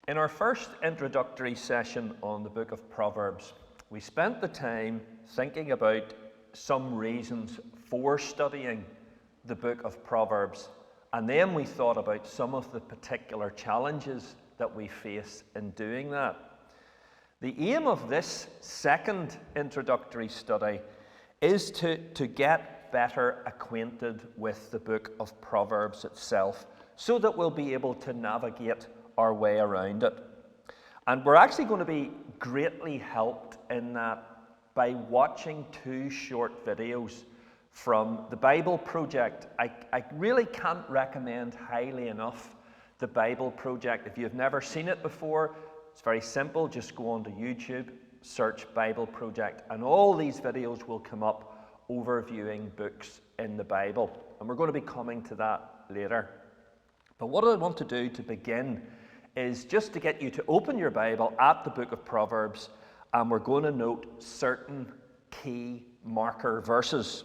In our first introductory session on the Book of Proverbs, we spent the time thinking about some reasons for studying the Book of Proverbs, and then we thought about some of the particular challenges that we face in doing that. The aim of this second introductory study is to get better acquainted with the Book of Proverbs itself, so that we'll be able to navigate our way around it. And we're actually going to be greatly helped in that by watching two short videos from the Bible Project. I really can't recommend highly enough the Bible Project. If you've never seen it before, it's very simple. Just go onto YouTube, search Bible Project, and all these videos will come up overviewing books in the Bible. And we're going to be coming to that later. But what I want to do to begin is just to get you to open your Bible at the Book of Proverbs, and we're going to note certain key marker verses.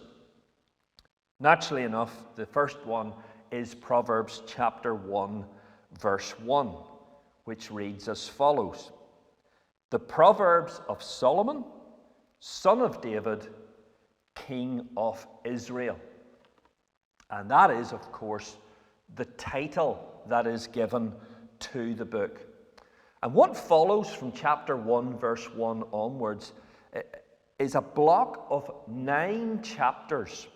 Naturally enough, the first one is Proverbs chapter 1, verse 1, which reads as follows: "The Proverbs of Solomon, son of David, king of Israel." And that is, of course, the title that is given to the book. And what follows from chapter 1, verse 1 onwards is a block of 9 chapters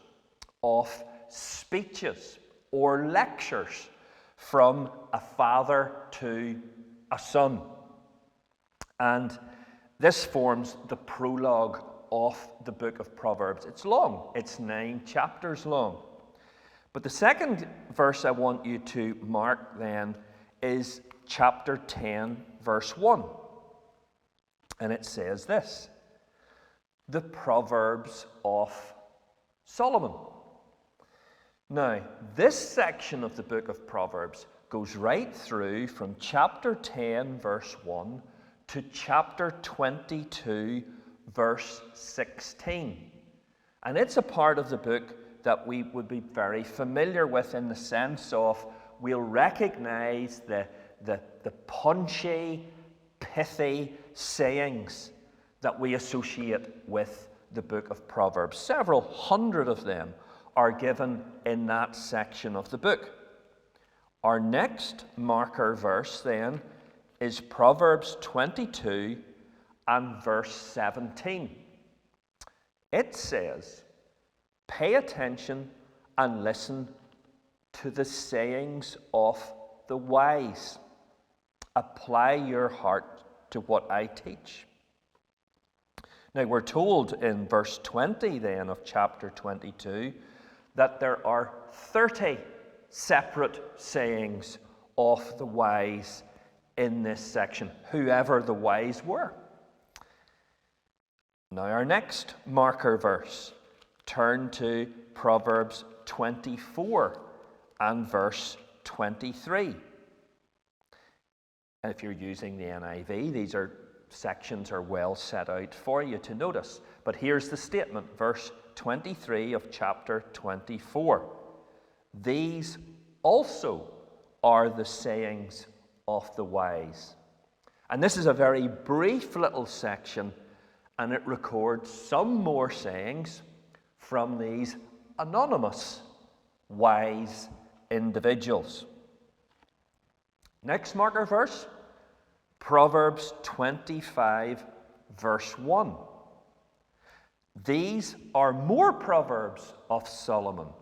of speeches or lectures from a father to a son. And this forms the prologue of the book of Proverbs. It's long, it's 9 chapters long. But the second verse I want you to mark then is chapter 10, verse 1. And it says this: "The Proverbs of Solomon." Now, this section of the book of Proverbs goes right through from chapter 10, verse 1 to chapter 22, verse 16. And it's a part of the book that we would be very familiar with, in the sense of we'll recognize the punchy, pithy sayings that we associate with the book of Proverbs. Several hundred of them are given in that section of the book. Our next marker verse then is Proverbs 22 and verse 17. It says, "Pay attention and listen to the sayings of the wise. Apply your heart to what I teach." Now, we're told in verse 20 then of chapter 22 that there are 30 separate sayings of the wise in this section, whoever the wise were. Now, our next marker verse, turn to Proverbs 24 and verse 23. And if you're using the NIV, these sections are well set out for you to notice. But here's the statement, verse 23 of chapter 24. "These also are the sayings of the wise." And this is a very brief little section, and it records some more sayings from these anonymous wise individuals. Next marker verse, Proverbs 25, verse 1. "These are more proverbs of Solomon,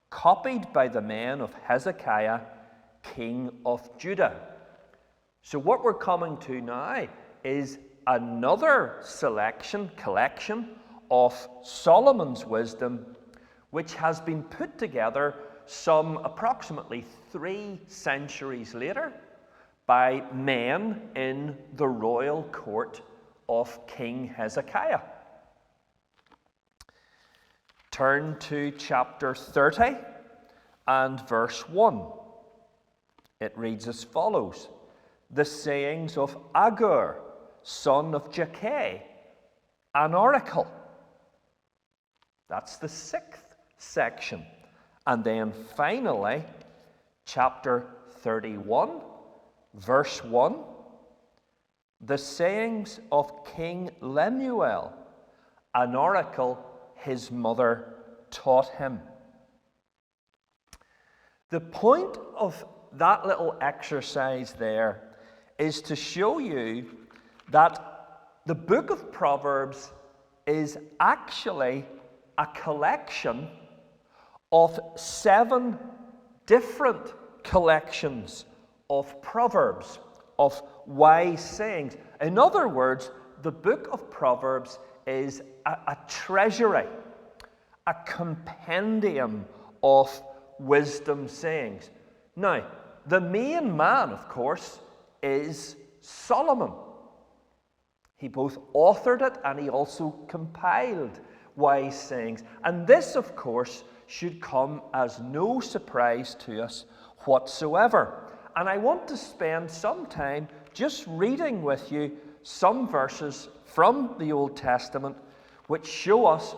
copied by the men of Hezekiah, king of Judah." So what we're coming to now is another collection of Solomon's wisdom, which has been put together some approximately 3 centuries later by men in the royal court of King Hezekiah. Turn to chapter 30 and verse 1. It reads as follows: "The sayings of Agur, son of Jakeh, an oracle." That's the 6th section. And then finally, chapter 31, verse 1, the sayings of King Lemuel, an oracle his mother taught him. The point of that little exercise there is to show you that the book of Proverbs is actually a collection of 7 different collections of proverbs, of wise sayings. In other words, the book of Proverbs is a treasury, a compendium of wisdom sayings. Now, the main man, of course, is Solomon. He both authored it and he also compiled wise sayings. And this, of course, should come as no surprise to us whatsoever. And I want to spend some time just reading with you some verses from the Old Testament which show us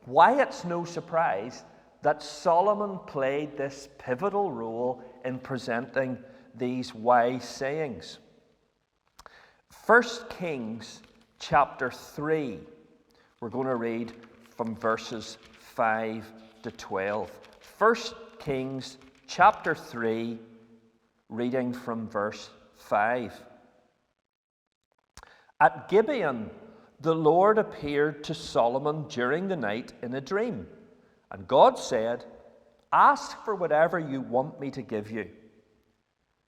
why it's no surprise that Solomon played this pivotal role in presenting these wise sayings. 1 Kings chapter 3, we're going to read from verses 5 to 12. 1 Kings chapter 3, reading from verse 5. At Gibeon, the Lord appeared to Solomon during the night in a dream. And God said, "Ask for whatever you want me to give you."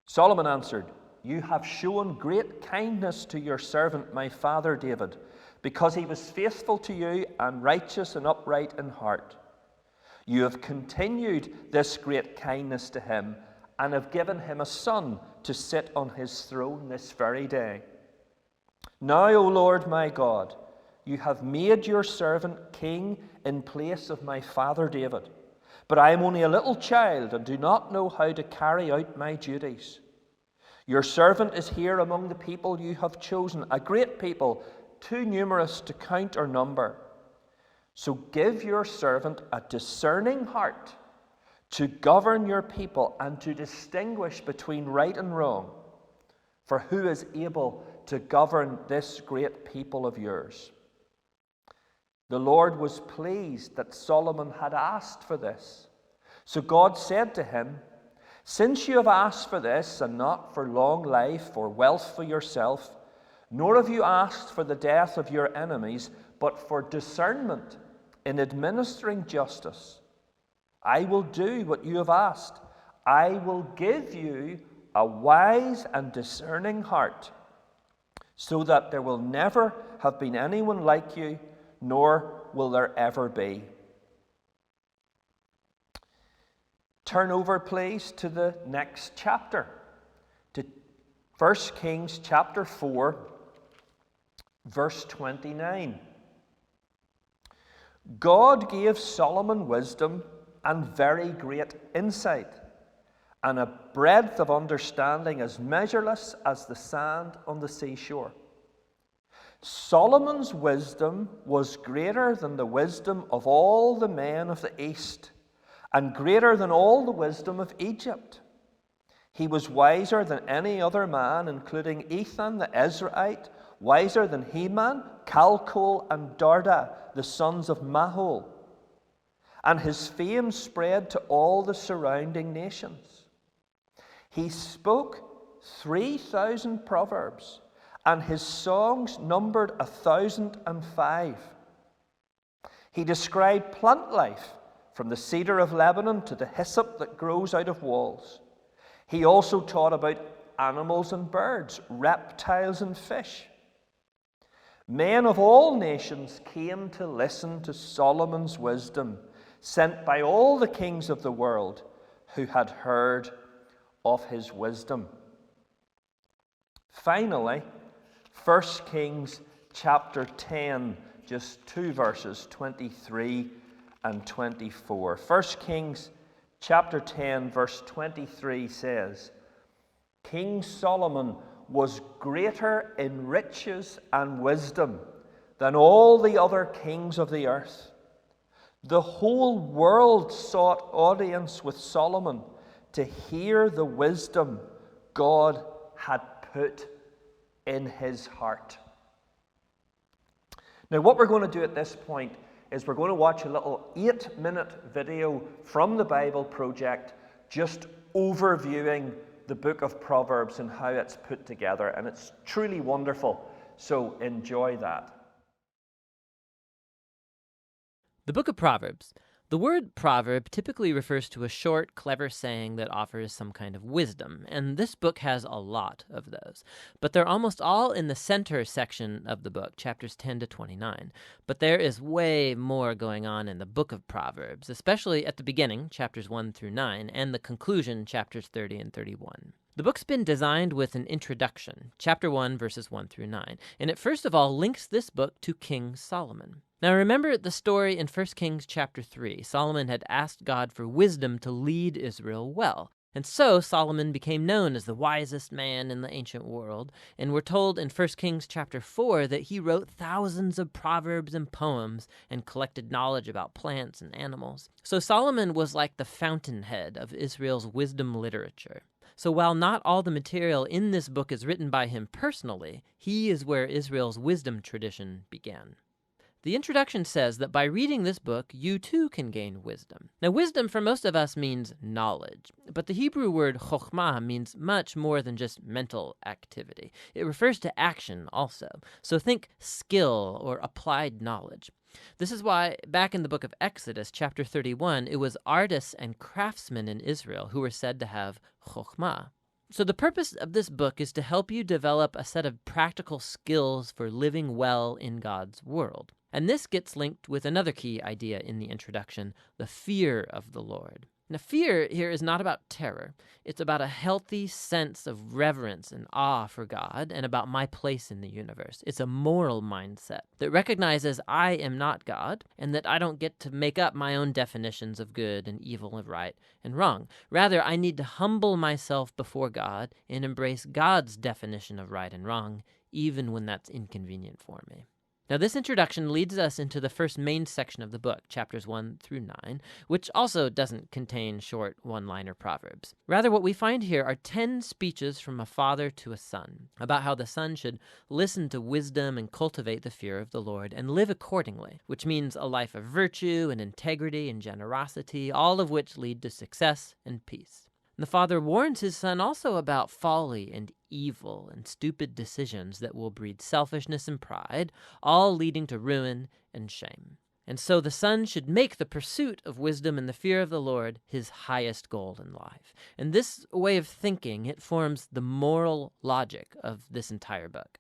Solomon answered, "You have shown great kindness to your servant, my father David, because he was faithful to you and righteous and upright in heart. You have continued this great kindness to him and have given him a son to sit on his throne this very day. Now, O Lord my God, you have made your servant king in place of my father David. But I am only a little child and do not know how to carry out my duties. Your servant is here among the people you have chosen, a great people, too numerous to count or number. So give your servant a discerning heart to govern your people and to distinguish between right and wrong. For who is able to govern this great people of yours?" The Lord was pleased that Solomon had asked for this. So God said to him, "Since you have asked for this, and not for long life or wealth for yourself, nor have you asked for the death of your enemies, but for discernment in administering justice, I will do what you have asked. I will give you a wise and discerning heart, so that there will never have been anyone like you, nor will there ever be." Turn over, please, to the next chapter, to 1 Kings chapter 4, verse 29. God gave Solomon wisdom and very great insight, and a breadth of understanding as measureless as the sand on the seashore. Solomon's wisdom was greater than the wisdom of all the men of the East, and greater than all the wisdom of Egypt. He was wiser than any other man, including Ethan the Ezraite, wiser than Heman, Calcol, and Darda, the sons of Mahol. And his fame spread to all the surrounding nations. He spoke 3,000 proverbs, and his songs numbered 1,005. He described plant life, from the cedar of Lebanon to the hyssop that grows out of walls. He also taught about animals and birds, reptiles and fish. Men of all nations came to listen to Solomon's wisdom, sent by all the kings of the world who had heard of his wisdom. Finally, 1 Kings chapter 10, just 2 verses, 23 and 24. 1 Kings chapter 10, verse 23 says, "King Solomon was greater in riches and wisdom than all the other kings of the earth. The whole world sought audience with Solomon to hear the wisdom God had put in his heart. Now, what we're going to do at this point is we're going to watch a little 8-minute video from the Bible Project, just overviewing the book of Proverbs and how it's put together, and it's truly wonderful. So enjoy that. The Book of Proverbs. The word proverb typically refers to a short, clever saying that offers some kind of wisdom, and this book has a lot of those. But they're almost all in the center section of the book, chapters 10 to 29. But there is way more going on in the Book of Proverbs, especially at the beginning, chapters 1 through 9, and the conclusion, chapters 30 and 31. The book's been designed with an introduction, chapter 1, verses 1 through 9, and it first of all links this book to King Solomon. Now remember the story in 1 Kings chapter 3. Solomon had asked God for wisdom to lead Israel well. And so Solomon became known as the wisest man in the ancient world, and we're told in 1 Kings chapter 4 that he wrote thousands of proverbs and poems and collected knowledge about plants and animals. So Solomon was like the fountainhead of Israel's wisdom literature. So while not all the material in this book is written by him personally, he is where Israel's wisdom tradition began. The introduction says that by reading this book, you too can gain wisdom. Now, wisdom for most of us means knowledge, but the Hebrew word chokhmah means much more than just mental activity. It refers to action also. So think skill or applied knowledge. This is why back in the book of Exodus, chapter 31, it was artists and craftsmen in Israel who were said to have chokhmah. So the purpose of this book is to help you develop a set of practical skills for living well in God's world. And this gets linked with another key idea in the introduction, the fear of the Lord. Now, fear here is not about terror. It's about a healthy sense of reverence and awe for God and about my place in the universe. It's a moral mindset that recognizes I am not God and that I don't get to make up my own definitions of good and evil and right and wrong. Rather, I need to humble myself before God and embrace God's definition of right and wrong, even when that's inconvenient for me. Now, this introduction leads us into the first main section of the book, chapters 1 through 9, which also doesn't contain short one-liner proverbs. Rather, what we find here are 10 speeches from a father to a son about how the son should listen to wisdom and cultivate the fear of the Lord and live accordingly, which means a life of virtue and integrity and generosity, all of which lead to success and peace. The father warns his son also about folly and evil and stupid decisions that will breed selfishness and pride, all leading to ruin and shame. And so the son should make the pursuit of wisdom and the fear of the Lord his highest goal in life. And this way of thinking, it forms the moral logic of this entire book.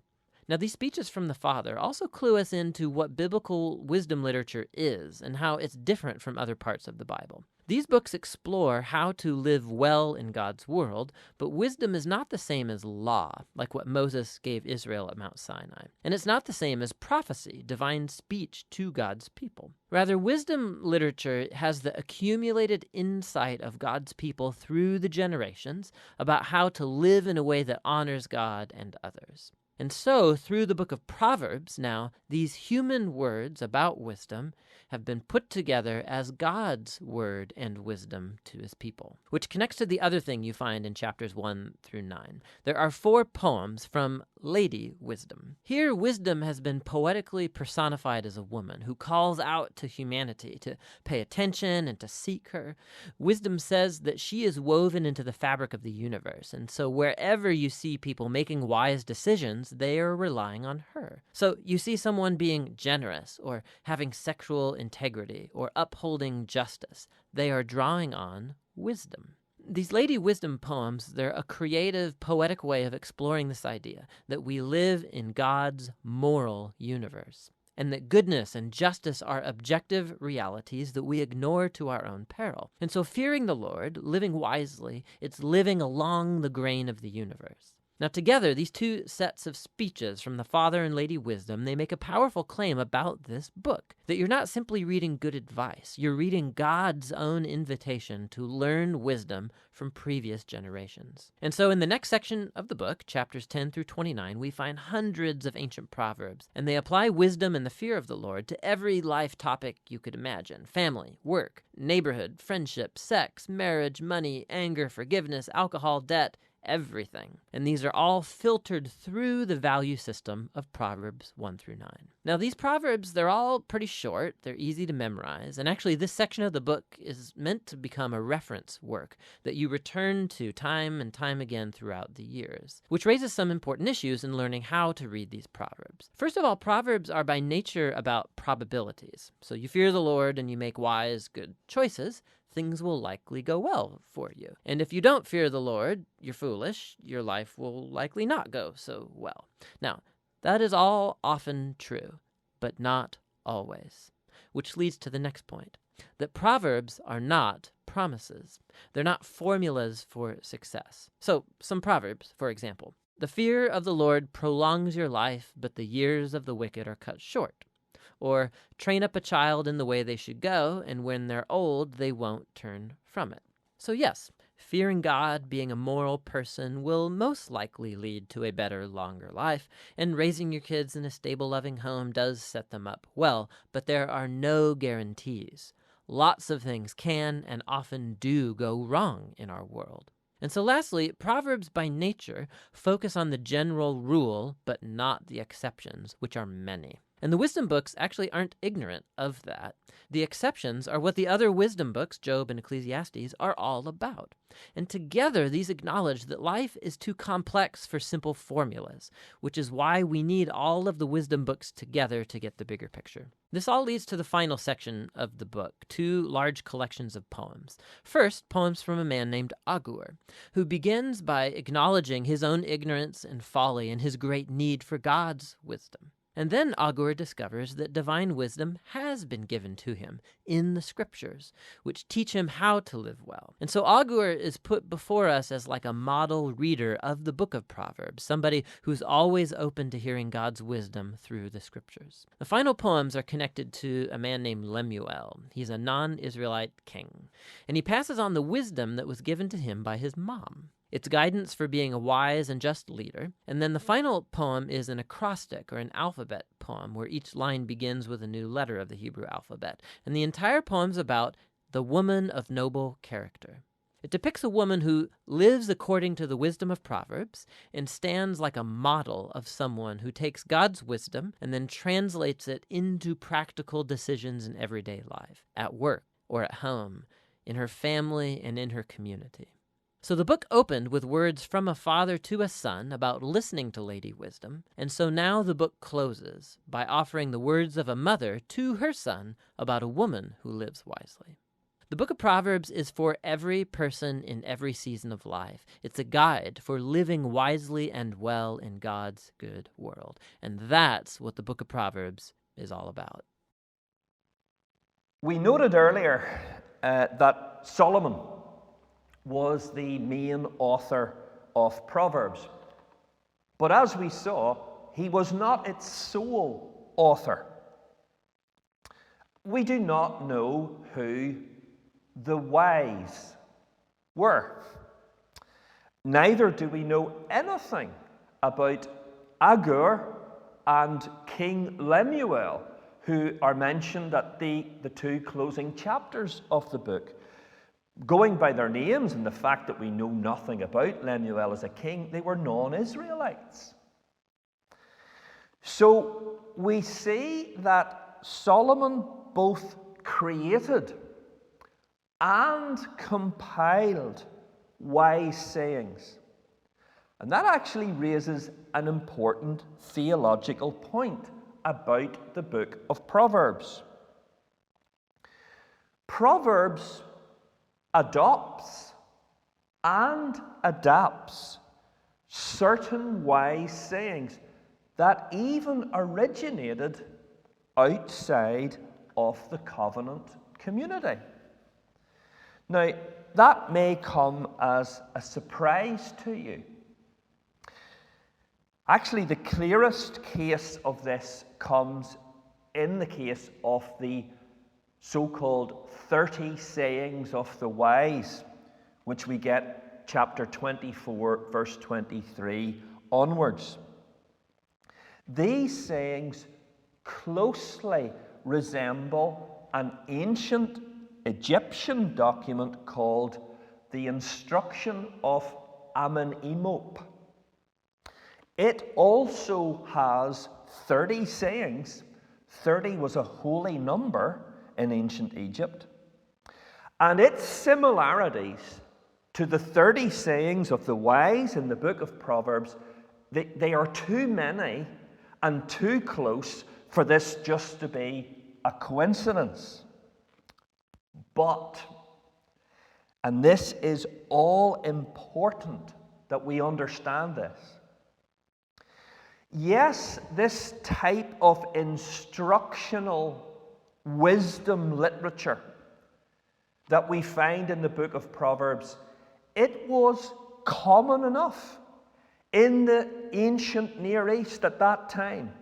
Now, these speeches from the father also clue us into what biblical wisdom literature is and how it's different from other parts of the Bible. These books explore how to live well in God's world, but wisdom is not the same as law, like what Moses gave Israel at Mount Sinai. And it's not the same as prophecy, divine speech to God's people. Rather, wisdom literature has the accumulated insight of God's people through the generations about how to live in a way that honors God and others. And so, through the book of Proverbs now, these human words about wisdom have been put together as God's word and wisdom to his people, which connects to the other thing you find in chapters 1 through 9. There are 4 poems from Lady Wisdom. Here, wisdom has been poetically personified as a woman who calls out to humanity to pay attention and to seek her. Wisdom says that she is woven into the fabric of the universe, and so wherever you see people making wise decisions, they are relying on her. So you see someone being generous or having sexual integrity or upholding justice. They are drawing on wisdom. These Lady Wisdom poems, they're a creative, poetic way of exploring this idea that we live in God's moral universe, and that goodness and justice are objective realities that we ignore to our own peril. And so fearing the Lord, living wisely, it's living along the grain of the universe. Now together, these 2 sets of speeches from the Father and Lady Wisdom, they make a powerful claim about this book, that you're not simply reading good advice, you're reading God's own invitation to learn wisdom from previous generations. And so in the next section of the book, chapters 10 through 29, we find hundreds of ancient proverbs, and they apply wisdom and the fear of the Lord to every life topic you could imagine: family, work, neighborhood, friendship, sex, marriage, money, anger, forgiveness, alcohol, debt, everything. And these are all filtered through the value system of Proverbs 1 through 9. Now, these Proverbs, they're all pretty short. They're easy to memorize. And actually, this section of the book is meant to become a reference work that you return to time and time again throughout the years, which raises some important issues in learning how to read these Proverbs. First of all, Proverbs are by nature about probabilities. So you fear the Lord and you make wise, good choices, things will likely go well for you. And if you don't fear the Lord, you're foolish, your life will likely not go so well. Now, that is all often true, but not always. Which leads to the next point, that Proverbs are not promises. They're not formulas for success. So, some Proverbs, for example. The fear of the Lord prolongs your life, but the years of the wicked are cut short. Or, train up a child in the way they should go, and when they're old, they won't turn from it. So yes, fearing God, being a moral person, will most likely lead to a better, longer life, and raising your kids in a stable, loving home does set them up well, but there are no guarantees. Lots of things can and often do go wrong in our world. And so lastly, Proverbs by nature focus on the general rule, but not the exceptions, which are many. And the wisdom books actually aren't ignorant of that. The exceptions are what the other wisdom books, Job and Ecclesiastes, are all about. And together, these acknowledge that life is too complex for simple formulas, which is why we need all of the wisdom books together to get the bigger picture. This all leads to the final section of the book, two large collections of poems. First, poems from a man named Agur, who begins by acknowledging his own ignorance and folly and his great need for God's wisdom. And then Agur discovers that divine wisdom has been given to him in the scriptures, which teach him how to live well. And so Agur is put before us as like a model reader of the book of Proverbs, somebody who's always open to hearing God's wisdom through the scriptures. The final poems are connected to a man named Lemuel. He's a non-Israelite king, and he passes on the wisdom that was given to him by his mom. It's guidance for being a wise and just leader. And then the final poem is an acrostic or an alphabet poem where each line begins with a new letter of the Hebrew alphabet. And the entire poem's about the woman of noble character. It depicts a woman who lives according to the wisdom of Proverbs and stands like a model of someone who takes God's wisdom and then translates it into practical decisions in everyday life, at work or at home, in her family and in her community. So the book opened with words from a father to a son about listening to Lady Wisdom, and so now the book closes by offering the words of a mother to her son about a woman who lives wisely. The book of Proverbs is for every person in every season of life. It's a guide for living wisely and well in God's good world, and that's what the book of Proverbs is all about. We noted earlier that Solomon was the main author of Proverbs. But as we saw, he was not its sole author. We do not know who the wise were. Neither do we know anything about Agur and King Lemuel, who are mentioned at the two closing chapters of the book. Going by their names and the fact that we know nothing about Lemuel as a king, they were non-Israelites. So we see that Solomon both created and compiled wise sayings. And that actually raises an important theological point about the book of Proverbs. Proverbs adopts and adapts certain wise sayings that even originated outside of the covenant community. Now, that may come as a surprise to you. Actually, the clearest case of this comes in the case of the so-called 30 sayings of the wise, which we get chapter 24, verse 23 onwards. These sayings closely resemble an ancient Egyptian document called the Instruction of Amenemop. It also has 30 sayings. 30 was a holy number in ancient Egypt. And its similarities to the 30 sayings of the wise in the book of Proverbs, they are too many and too close for this just to be a coincidence. But, and this is all important that we understand this, yes, this type of instructional wisdom literature that we find in the book of Proverbs, it was common enough in the ancient Near East at that time.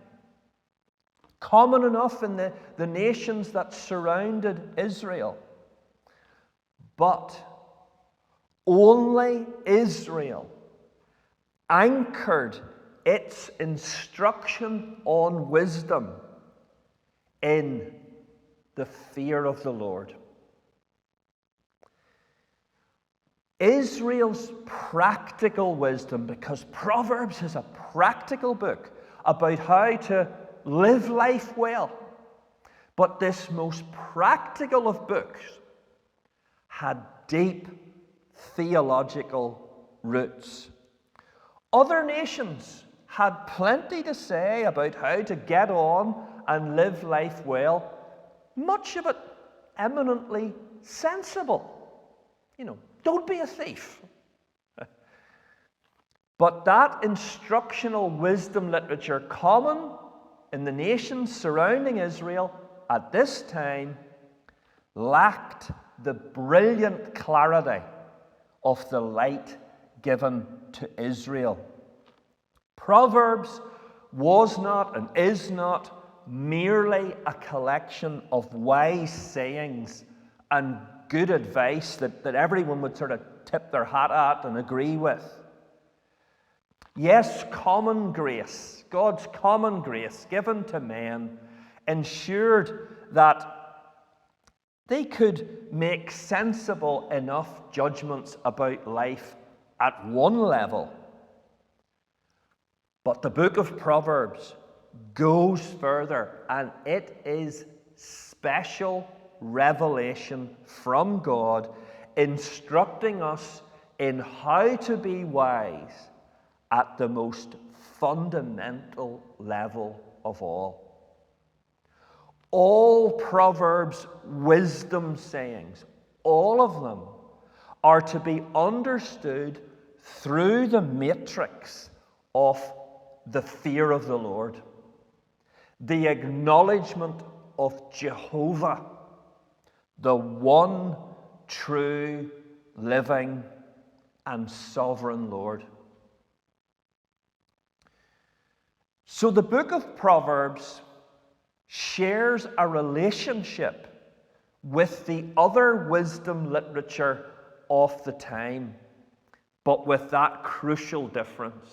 Common enough in the nations that surrounded Israel. But only Israel anchored its instruction on wisdom in the fear of the Lord. Israel's practical wisdom, because Proverbs is a practical book about how to live life well. But this most practical of books had deep theological roots. Other nations had plenty to say about how to get on and live life well, much of it eminently sensible. Don't be a thief. But that instructional wisdom literature, common in the nations surrounding Israel at this time, lacked the brilliant clarity of the light given to Israel. Proverbs was not and is not merely a collection of wise sayings and good advice that everyone would sort of tip their hat at and agree with. Yes, common grace, God's common grace given to men, ensured that they could make sensible enough judgments about life at one level. But the book of Proverbs goes further, and it is special revelation from God, instructing us in how to be wise at the most fundamental level of all. All Proverbs' wisdom sayings, all of them, are to be understood through the matrix of the fear of the Lord, the acknowledgement of Jehovah, the one true, living, and sovereign Lord. So the book of Proverbs shares a relationship with the other wisdom literature of the time, but with that crucial difference.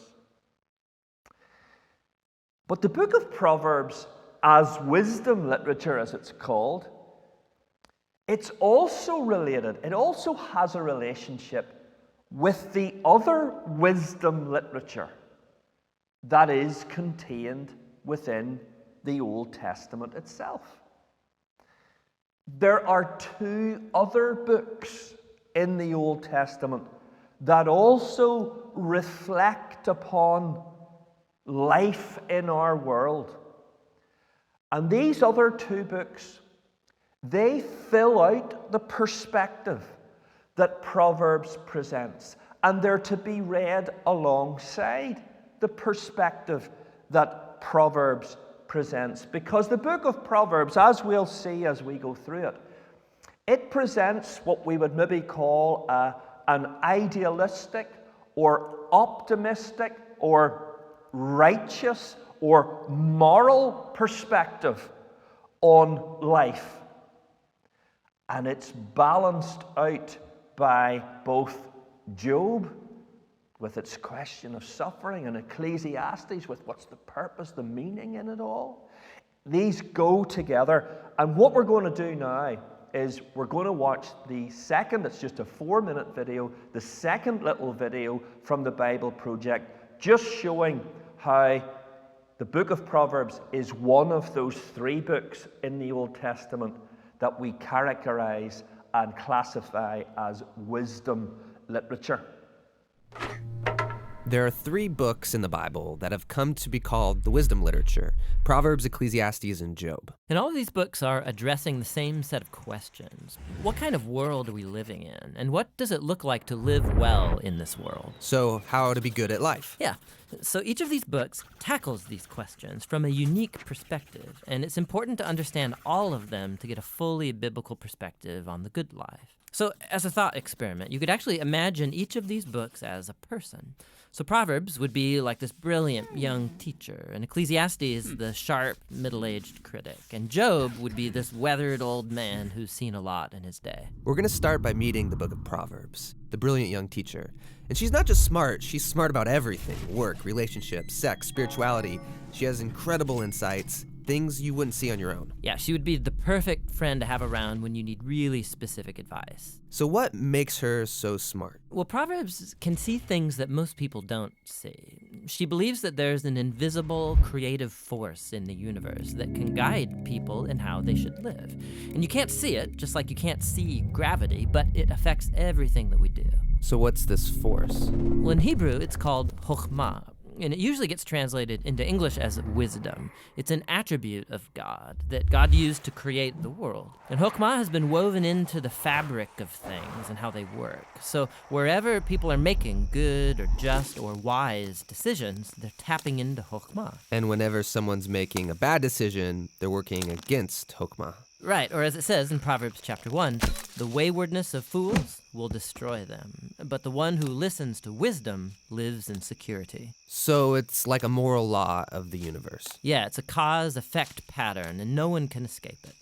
But the book of Proverbs, as wisdom literature as it's called, it's also related, it also has a relationship with the other wisdom literature that is contained within the Old Testament itself. There are two other books in the Old Testament that also reflect upon life in our world. And these other two books, they fill out the perspective that Proverbs presents, and they're to be read alongside the perspective that Proverbs presents. Because the book of Proverbs, as we'll see as we go through it, it presents what we would maybe call an idealistic or optimistic or righteous or moral perspective on life. And it's balanced out by both Job, with its question of suffering, and Ecclesiastes, with what's the purpose, the meaning in it all. These go together. And what we're going to do now is we're going to watch the second, it's just a 4-minute video, the second little video from the Bible Project, just showing how the Book of Proverbs is one of those 3 books in the Old Testament that we characterize and classify as wisdom literature. There are 3 books in the Bible that have come to be called the wisdom literature: Proverbs, Ecclesiastes, and Job. And all of these books are addressing the same set of questions. What kind of world are we living in? And what does it look like to live well in this world? So, how to be good at life. Yeah. So each of these books tackles these questions from a unique perspective, and it's important to understand all of them to get a fully biblical perspective on the good life. So as a thought experiment, you could actually imagine each of these books as a person. So Proverbs would be like this brilliant young teacher, and Ecclesiastes the sharp, middle-aged critic, and Job would be this weathered old man who's seen a lot in his day. We're going to start by meeting the Book of Proverbs, the brilliant young teacher. And she's not just smart, she's smart about everything: work, relationships, sex, spirituality. She has incredible insights, things you wouldn't see on your own. Yeah, she would be the perfect friend to have around when you need really specific advice. So what makes her so smart? Well, Proverbs can see things that most people don't see. She believes that there's an invisible, creative force in the universe that can guide people in how they should live. And you can't see it, just like you can't see gravity, but it affects everything that we do. So what's this force? Well, in Hebrew, it's called chokhmah, and it usually gets translated into English as wisdom. It's an attribute of God that God used to create the world. And chokhmah has been woven into the fabric of things and how they work. So wherever people are making good or just or wise decisions, they're tapping into chokhmah. And whenever someone's making a bad decision, they're working against chokhmah. Right, or as it says in Proverbs chapter 1, the waywardness of fools will destroy them, but the one who listens to wisdom lives in security. So it's like a moral law of the universe. Yeah, it's a cause-effect pattern, and no one can escape it.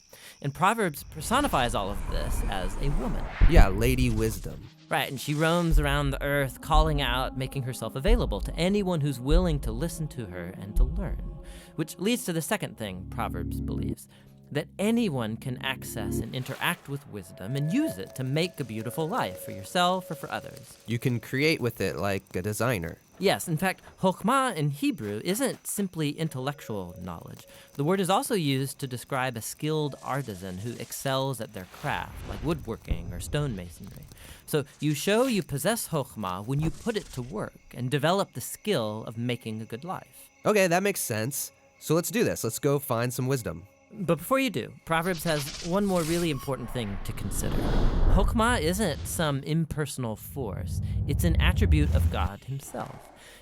And Proverbs personifies all of this as a woman. Yeah, Lady Wisdom. Right, and she roams around the earth, calling out, making herself available to anyone who's willing to listen to her and to learn. Which leads to the second thing Proverbs believes: that anyone can access and interact with wisdom and use it to make a beautiful life for yourself or for others. You can create with it like a designer. Yes, in fact, chokhmah in Hebrew isn't simply intellectual knowledge. The word is also used to describe a skilled artisan who excels at their craft, like woodworking or stonemasonry. So you show you possess chokhmah when you put it to work and develop the skill of making a good life. Okay, that makes sense. So let's do this. Let's go find some wisdom. But before you do, Proverbs has one more really important thing to consider. Chokhmah isn't some impersonal force. It's an attribute of God himself.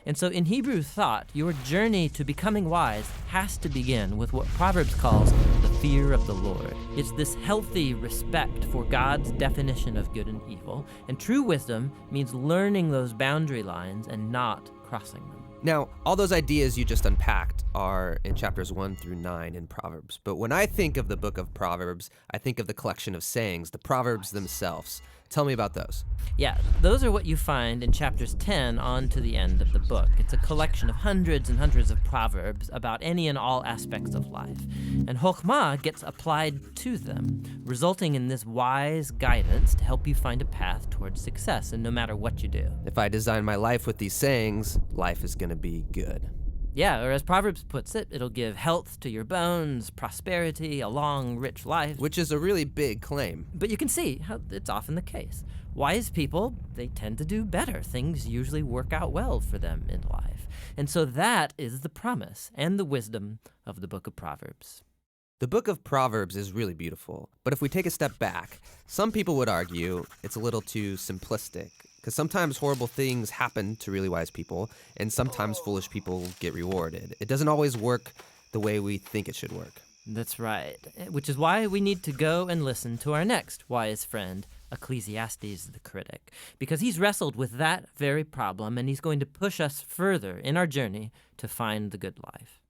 And so in Hebrew thought, your journey to becoming wise has to begin with what Proverbs calls the fear of the Lord. It's this healthy respect for God's definition of good and evil, and true wisdom means learning those boundary lines and not crossing them. Now, all those ideas you just unpacked are in chapters 1 through 9 in Proverbs. But when I think of the book of Proverbs, I think of the collection of sayings, the Proverbs themselves. Tell me about those. Yeah, those are what you find in chapters 10 on to the end of the book. It's a collection of hundreds and hundreds of proverbs about any and all aspects of life. And chokhmah gets applied to them, resulting in this wise guidance to help you find a path towards success, and no matter what you do. If I design my life with these sayings, life is going to be good. Yeah, or as Proverbs puts it, it'll give health to your bones, prosperity, a long, rich life. Which is a really big claim. But you can see how it's often the case. Wise people, they tend to do better. Things usually work out well for them in life. And so that is the promise and the wisdom of the book of Proverbs. The book of Proverbs is really beautiful, but if we take a step back, some people would argue it's a little too simplistic, because sometimes horrible things happen to really wise people, and sometimes foolish people get rewarded. It doesn't always work the way we think it should work. That's right, which is why we need to go and listen to our next wise friend, Ecclesiastes the critic, because he's wrestled with that very problem, and he's going to push us further in our journey to find the good life.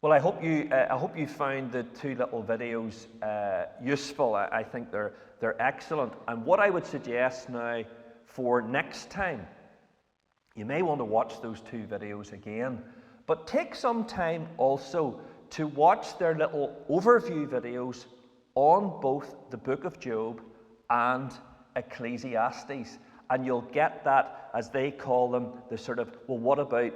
Well, I hope you found the 2 little videos useful. I think they're excellent. And what I would suggest now for next time, you may want to watch those 2 videos again, but take some time also to watch their little overview videos on both the book of Job and Ecclesiastes. And you'll get that, as they call them, the sort of, well, what about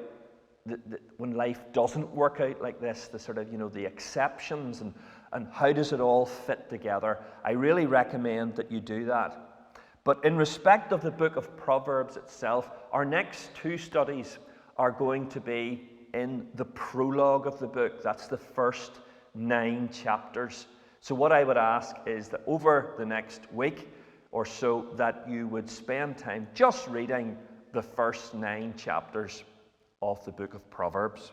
when life doesn't work out like this, the sort of, the exceptions, and how does it all fit together? I really recommend that you do that. But in respect of the book of Proverbs itself, our next two studies are going to be in the prologue of the book. That's the first 9 chapters. So what I would ask is that over the next week or so, that you would spend time just reading the first 9 chapters of the book of Proverbs.